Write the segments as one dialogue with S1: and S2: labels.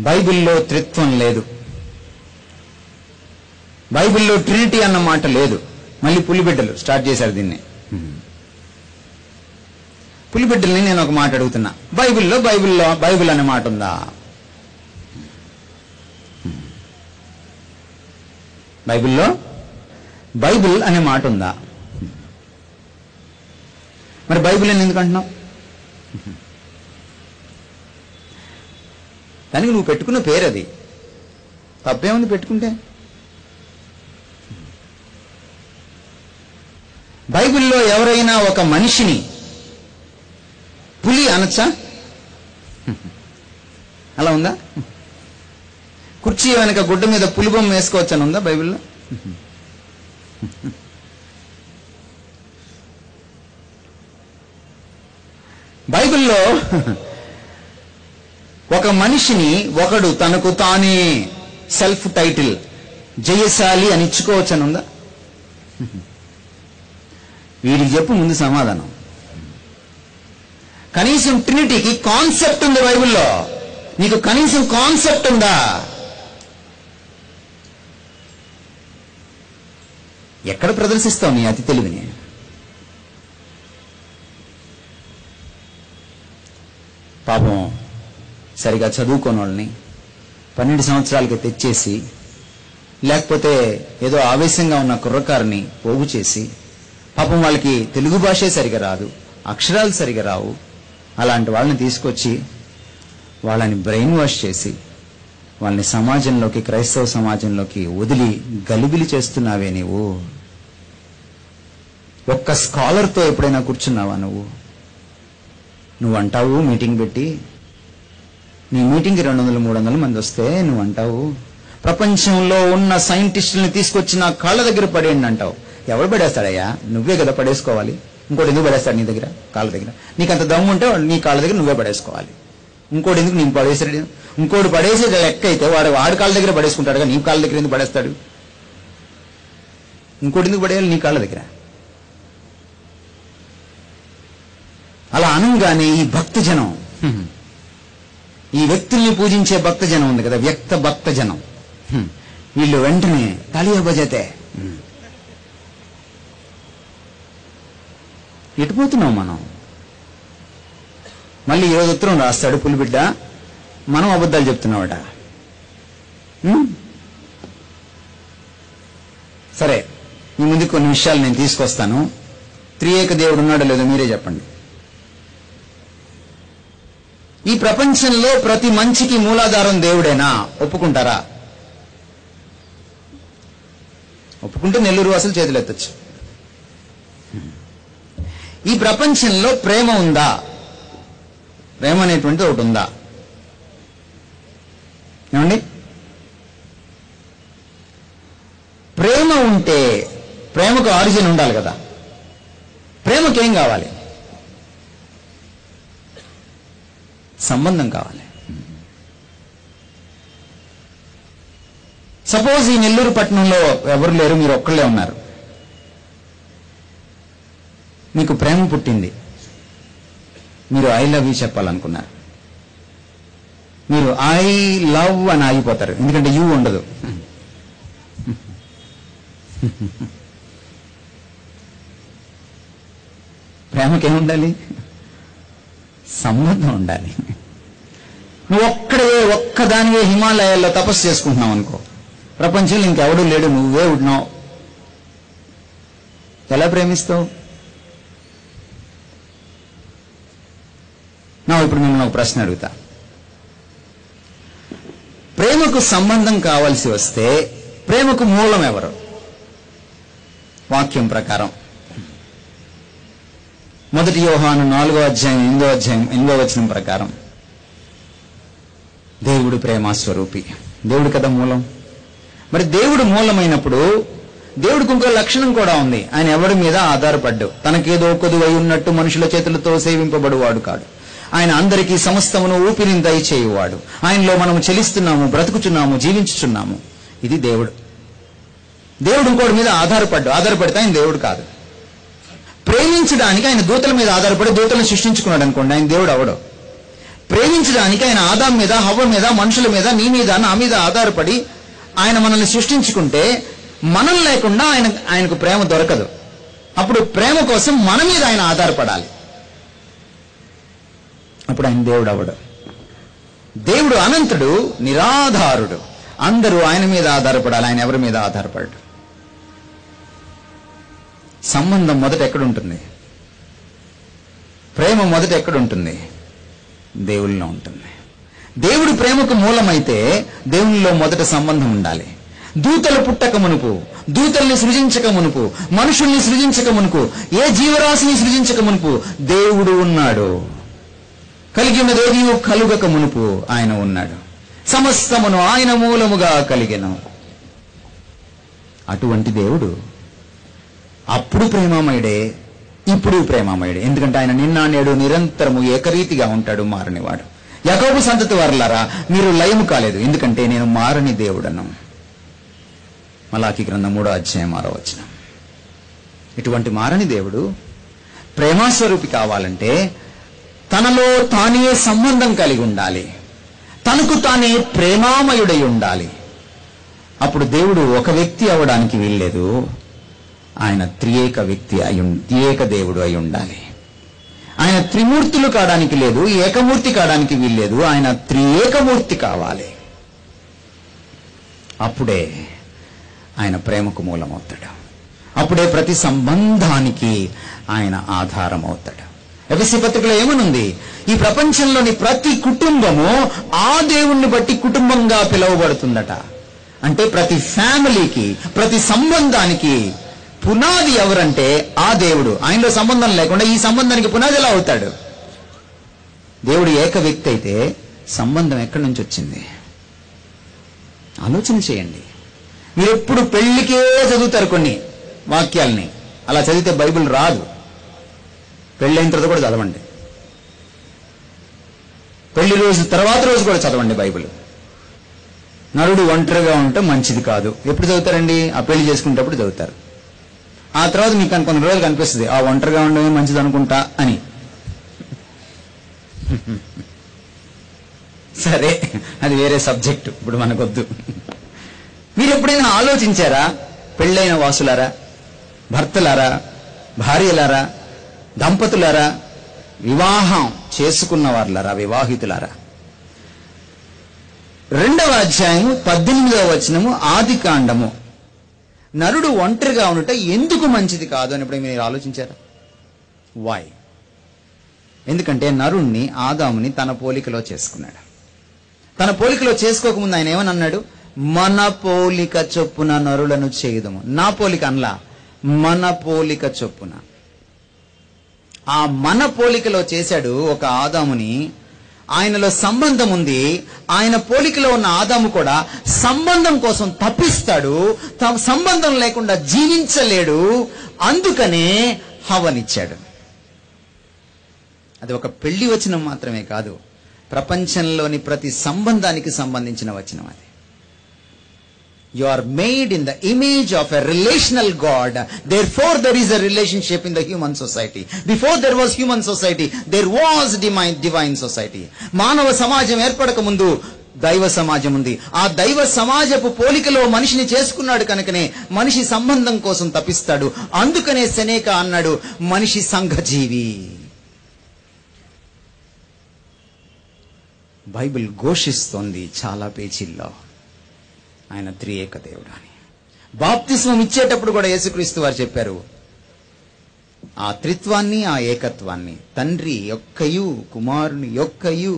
S1: బైబిల్లో త్రిత్వం లేదు, బైబిల్లో ట్రినిటీ అన్న మాట లేదు. మళ్ళీ పులిబిడ్డలు స్టార్ట్ చేశారు దీన్ని. పులిబిడ్డల్ని నేను ఒక మాట అడుగుతున్నా, బైబిల్ అనే మాట ఉందా? బైబిల్లో బైబిల్ అనే మాట ఉందా? మరి బైబిల్ అని ఎందుకు అంటున్నావు? దానికి నువ్వు పెట్టుకున్న పేరు అది, తప్పేముంది పెట్టుకుంటే? బైబిల్లో ఎవరైనా ఒక మనిషిని పులి అనొచ్చా? అలా ఉందా? కుర్చీ వెనక గుడ్డ మీద పులిబొమ్మ వేసుకోవచ్చని ఉందా బైబిల్లో? బైబిల్లో ఒక మనిషిని ఒకడు తనకు తానే సెల్ఫ్ టైటిల్ జయశాలి అని ఇచ్చుకోవచ్చని ఉందా? వీడికి చెప్పు ముందు సమాధానం. కనీసం ట్రినిటీకి కాన్సెప్ట్ ఉంది బైబిల్లో, నీకు కనీసం కాన్సెప్ట్ ఉందా? ఎక్కడ ప్రదర్శిస్తావు నీ అతి తెలివిని? పాపం సరిగా చదువుకోని వాళ్ళని 12 సంవత్సరాలకి తెచ్చేసి, లేకపోతే ఏదో ఆవేశంగా ఉన్న కుర్రకారిని పోగు చేసి, పాపం వాళ్ళకి తెలుగు భాషే సరిగా రాదు, అక్షరాలు సరిగా రావు, అలాంటి వాళ్ళని తీసుకొచ్చి వాళ్ళని బ్రెయిన్ వాష్ చేసి వాళ్ళని సమాజంలోకి, క్రైస్తవ సమాజంలోకి వదిలి గలిబిలి చేస్తున్నావే నీవు. ఒక్క స్కాలర్తో ఎప్పుడైనా కూర్చున్నావా నువ్వు? నువ్వు అంటావు మీటింగ్ పెట్టి, నీ మీటింగ్కి 200-300 మంది వస్తే నువ్వు అంటావు ప్రపంచంలో ఉన్న సైంటిస్టుల్ని తీసుకొచ్చి నా కాళ్ళ దగ్గర పడేయండి అంటావు. ఎవరు పడేస్తాడయ్యా? నువ్వే కదా పడేసుకోవాలి. ఇంకోటి ఎందుకు పడేస్తాడు నీ దగ్గర? కాళ్ళ దగ్గర. నీకు అంత దమ్ము ఉంటే నీ కాళ్ళ దగ్గర నువ్వే పడేసుకోవాలి. ఇంకోటి ఎందుకు నేను పడేసాడు? ఇంకోటి పడేసే లెక్క అయితే వాడి కాళ్ళ దగ్గర పడేసుకుంటాడుగా, నీ కాళ్ళ దగ్గర ఎందుకు పడేస్తాడు? ఇంకోటి ఎందుకు పడేయాలి నీ కాళ్ళ దగ్గర? అలా అనగానే ఈ భక్తజనం, ఈ వ్యక్తుల్ని పూజించే భక్తజనం ఉంది కదా, వ్యక్త భక్తజనం, వీళ్ళు వెంటనే తాళియా బజతే. ఎటుపోతున్నాం మనం? మళ్ళీ ఈరోజు ఉత్తరం రాస్తాడు పులిబిడ్డ, మనం అబద్ధాలు చెప్తున్నావట. సరే, మీ ముందు కొన్ని విషయాలు నేను తీసుకొస్తాను. త్రియేక దేవుడు ఉన్నాడో లేదో మీరే చెప్పండి. ఈ ప్రపంచంలో ప్రతి మంచికి మూలాధారం దేవుడేనా? ఒప్పుకుంటారా? ఒప్పుకుంటే నెల్లూరు వాసులు చేతులు ఎత్తచ్చు. ఈ ప్రపంచంలో ప్రేమ ఉందా? ప్రేమ అనేటువంటిది ఒకటి ఉందా? ఏమండి? ప్రేమ ఉంటే ప్రేమకు ఆరిజిన్ ఉండాలి కదా. ప్రేమకేం కావాలి? సంబంధం కావాలి. సపోజ్ ఈ నెల్లూరు పట్టణంలో ఎవరు లేరు, మీరు ఒక్కళ్ళే ఉన్నారు. మీకు ప్రేమ పుట్టింది, మీరు ఐ లవ్ యూ చెప్పాలనుకున్నారు. మీరు ఐ లవ్ అని ఆగిపోతారు, ఎందుకంటే యూ ఉండదు. ప్రేమకేముండాలి? సంబంధం ఉండాలి. నువ్వు ఒక్కదానివే హిమాలయాల్లో తపస్సు చేసుకుంటున్నావు అనుకో, ప్రపంచంలో ఇంకెవడూ లేడు, నువ్వే ఉన్నావు, ఎలా ప్రేమిస్తావు? ఇప్పుడు మిమ్మల్ని ఒక ప్రశ్న అడుగుతా. ప్రేమకు సంబంధం కావాల్సి వస్తే ప్రేమకు మూలం ఎవరు? వాక్యం ప్రకారం 1 యోహాను 4:8 వచనం ప్రకారం దేవుడు ప్రేమ స్వరూపి. దేవుడు కదా మూలం. మరి దేవుడు మూలమైనప్పుడు దేవుడికి ఇంకో లక్షణం కూడా ఉంది. ఆయన ఎవరి మీద ఆధారపడ్డు, తనకేదో కొదువై ఉన్నట్టు మనుషుల చేతులతో సేవింపబడువాడు కాడు. ఆయన అందరికీ సమస్తమును ఊపిరిని దయచేయువాడు. ఆయనలో మనము చెలిస్తున్నాము, బ్రతుకుచున్నాము, జీవించుచున్నాము. ఇది దేవుడు. దేవుడు ఇంకోటి మీద ఆధారపడితే ఆయన దేవుడు కాదు. ప్రేమించడానికి ఆయన దూతల మీద ఆధారపడి దూతలను సృష్టించుకున్నాడు అనుకోండి, ఆయన దేవుడు అవడు. ప్రేమించడానికి ఆయన ఆదాం మీద, హవ్వ మీద, మనుషుల మీద, నీ మీద, నా మీద ఆధారపడి ఆయన మనల్ని సృష్టించుకుంటే మనం లేకుండా ఆయనకు ప్రేమ దొరకదు. అప్పుడు ప్రేమ కోసం మన మీద ఆయన ఆధారపడాలి. అప్పుడు ఆయన దేవుడు అవడు. దేవుడు అనంతుడు, నిరాధారుడు. అందరూ ఆయన మీద ఆధారపడాలి, ఆయన ఎవరి మీద ఆధారపడడు. సంబంధం మొదట ఎక్కడుంటుంది? ప్రేమ మొదట ఎక్కడుంటుంది? దేవుళ్ళలో ఉంటుంది. దేవుడు ప్రేమకు మూలమైతే దేవునిలో మొదట సంబంధం ఉండాలి. దూతలు పుట్టక మునుపు, దూతల్ని సృజించక మునుపు, మనుషుల్ని సృజించక మునుపు, ఏ జీవరాశిని సృజించక మునుపు దేవుడు ఉన్నాడు. కలిగి ఉన్నదేది కలుగక మునుపు ఆయన ఉన్నాడు. సమస్తమును ఆయన మూలముగా కలిగెను. అటువంటి దేవుడు అప్పుడు ప్రేమమయుడే, ఇప్పుడు ప్రేమమయుడే. ఎందుకంటే ఆయన నిన్న నేడు నిరంతరము ఏకరీతిగా ఉంటాడు, మారనివాడు. యాకోబు సంతతి వారలారా, మీరు లయము కాలేదు, ఎందుకంటే నేను మారని దేవుడను. మలాకి గ్రంథం 3వ అధ్యాయం 6వ వచనం. ఇటువంటి మారని దేవుడు ప్రేమాస్వరూపి కావాలంటే తనలో తానే సంబంధం కలిగి ఉండాలి, తనకు తానే ప్రేమామయుడై ఉండాలి. అప్పుడు దేవుడు ఒక వ్యక్తి అవడానికి వీల్లేదు. ఆయన త్రియేక వ్యక్తి త్రియేక దేవుడు అయి ఉండాలి. ఆయన త్రిమూర్తులు కావడానికి లేదు, ఏకమూర్తి కావడానికి వీల్లేదు. ఆయన త్రియేకమూర్తి కావాలి. అప్పుడే ఆయన ప్రేమకు మూలమవుతాడు. అప్పుడే ప్రతి సంబంధానికి ఆయన ఆధారం అవుతాడు. ఎఫెసీ పత్రికలో ఏమనుంది? ఈ ప్రపంచంలోని ప్రతి కుటుంబము ఆ దేవుణ్ణి బట్టి కుటుంబంగా పిలువబడుతుందట. అంటే ప్రతి ఫ్యామిలీకి, ప్రతి సంబంధానికి పునాది ఎవరంటే ఆ దేవుడు. ఆయనలో సంబంధం లేకుండా ఈ సంబంధానికి పునాది ఎలా అవుతాడు? దేవుడు ఏక వ్యక్తి అయితే సంబంధం ఎక్కడి నుంచి వచ్చింది? ఆలోచన చేయండి. మీరు ఎప్పుడు పెళ్లికే చదువుతారు కొన్ని వాక్యాలని. అలా చదివితే బైబిల్ రాదు. పెళ్ళైన తర్వాత కూడా చదవండి. పెళ్లి రోజు తర్వాత రోజు కూడా చదవండి బైబిల్. నరుడు ఒంటరిగా ఉంటే మంచిది కాదు. ఎప్పుడు చదువుతారండి? ఆ పెళ్లి చేసుకునేటప్పుడు చదువుతారు. ఆ తర్వాత మీకు కొన్ని రోజులు కనిపిస్తుంది, ఆ ఒంటరిగా ఉండడమే మంచిది అనుకుంటా అని. సరే, అది వేరే సబ్జెక్టు, ఇప్పుడు మనకొద్దు. మీరు ఎప్పుడైనా ఆలోచించారా? పెళ్ళైన వాసులారా, భర్తలారా, భార్యలారా, దంపతులారా, వివాహం చేసుకున్న వారులారా, వివాహితులారా, 2వ అధ్యాయం 18వ వచనము ఆదికాండము, నరుడు ఒంటరిగా ఉండటం ఎందుకు మంచిది కాదు అని ఇప్పుడు మీరు ఆలోచించారా? వై? ఎందుకంటే నరుణ్ణి, ఆదాముని తన పోలికలో చేసుకున్నాడు. తన పోలికలో చేసుకోకముందు ఆయన ఏమని? మన పోలిక చొప్పున నరులను చేయుదము. నా పోలిక అనలా, మన పోలిక చొప్పున. ఆ మన పోలికలో చేశాడు ఒక ఆదాముని. ఆయనలో సంబంధం ఉంది. ఆయన పోలికలో ఉన్న ఆదాము కూడా సంబంధం కోసం తప్పిస్తాడు. సంబంధం లేకుండా జీవించలేడు. అందుకనే హవ్వనిచ్చాడు. అది ఒక పెళ్లి వచనం మాత్రమే కాదు, ప్రపంచంలోని ప్రతి సంబంధానికి సంబంధించిన వచనం అది. You are made in the image of a relational God. Therefore, there is a relationship in the human society. Before there was human society, there was divine society. మానవ సమాజం ఏర్పడక ముందు దైవ సమాజం ఉంది. ఆ దైవ సమాజపు పోలికలో మనిషిని చేసుకున్నాడు కనుకనే మనిషి సంబంధం కోసం తప్పిస్తాడు. అందుకనే సెనేక అన్నాడు, మనిషి సంఘజీవి. బైబిల్ ఘోషిస్తోంది చాలా పేజీల్లో ఆయన త్రియేక దేవుడు అని. బాప్తిస్మం ఇచ్చేటప్పుడు కూడా యేసుక్రీస్తు వారు చెప్పారు ఆ త్రిత్వాన్ని, ఆ ఏకత్వాన్ని. తండ్రి యొక్కయు, కుమారుని యొక్కయు,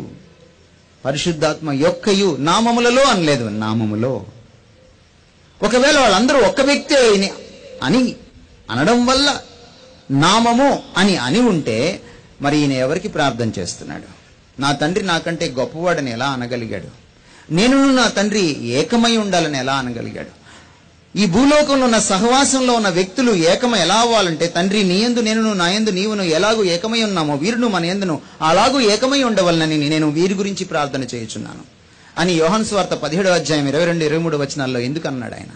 S1: పరిశుద్ధాత్మ యొక్కయు, నామములలో అనలేదు, నామములో. ఒకవేళ వాళ్ళందరూ ఒక్క వ్యక్తి అని అనడం వల్ల నామము అని ఉంటే మరి ఈయన ఎవరికి ప్రార్థన చేస్తున్నాడు? నా తండ్రి నాకంటే గొప్పవాడని ఎలా అనగలిగాడు? నేను నా తండ్రి ఏకమై ఉండాలని ఎలా అనగలిగాడు? ఈ భూలోకంలో ఉన్న సహవాసంలో ఉన్న వ్యక్తులు ఏకమై ఎలా అవ్వాలంటే, తండ్రి నీ యందు నేను, నా యందు నీవును ఎలాగూ ఏకమై ఉన్నామో వీరును మన యందును అలాగూ ఏకమై ఉండవలనని నేను వీరి గురించి ప్రార్థన చేయుచున్నాను అని యోహాను సువార్త 17వ అధ్యాయం 22, 23 వచనాల్లో ఎందుకు అన్నాడు ఆయన?